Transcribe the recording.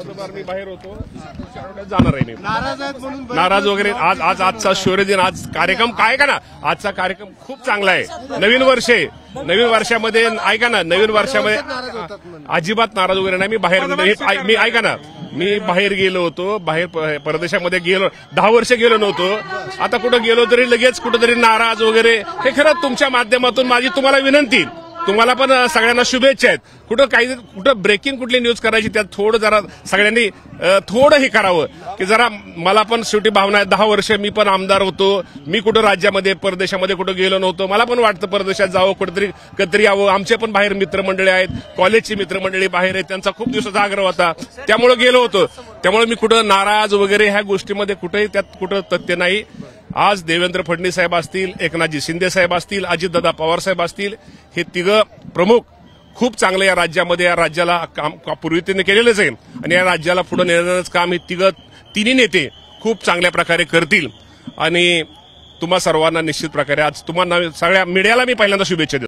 मतदार मी बाहेर होतो, जाणार आहे. नाराज वगैरे आजचा शौर्यदिन, आज कार्यक्रम काय का ना, आजचा कार्यक्रम खूप चांगला आहे. नवीन वर्ष आहे, नवीन वर्षामध्ये ऐका ना, नवीन वर्षामध्ये अजिबात नाराज वगैरे नाही. मी ऐका ना, मी बाहेर गेलो होतो, बाहेर परदेशामध्ये गेलो, 10 वर्ष गेलो नव्हतो. आता कुठं गेलो तरी लगेच कुठंतरी नाराज वगैरे, हे खरंच तुमच्या माध्यमातून माझी तुम्हाला विनंती, तुम्हाला पण सगळ्यांना शुभेच्छा आहेत. कुठं ब्रेकिंग कुठली न्यूज करायची, त्यात थोडं जरा सगळ्यांनी थोडं हे करावं, की जरा मला पण शेवटी भावना आहे. 10 वर्ष मी पण आमदार होतो, मी कुठं राज्यामध्ये परदेशामध्ये कुठं गेलो नव्हतो. मला पण वाटतं परदेशात जावं, कुठेतरी कधीतरी यावं. आमचे पण बाहेर मित्रमंडळी आहेत, कॉलेजची मित्रमंडळी बाहेर आहेत, त्यांचा खूप दिवसाचा आग्रह होता, त्यामुळे गेलो होतो. त्यामुळे मी कुठं नाराज वगैरे ह्या गोष्टीमध्ये कुठेही त्यात कुठं तथ्य नाही. आज देवेंद्र फडणवीस साहेब असतील, एकनाथजी शिंदे साहेब असतील, अजितदादा पवार साहेब असतील, हे तिघं प्रमुख खूप चांगलं या राज्यामध्ये, या राज्याला काम पूर्वी त्यांनी केलेलंच आहे आणि या राज्याला पुढे नेण्याचं काम हे तिन्ही नेते खूप चांगल्या प्रकारे करतील. आणि तुम्हा सर्वांना निश्चित प्रकारे आज तुम्हाला सगळ्या मीडियाला मी पहिल्यांदा शुभेच्छा देतो.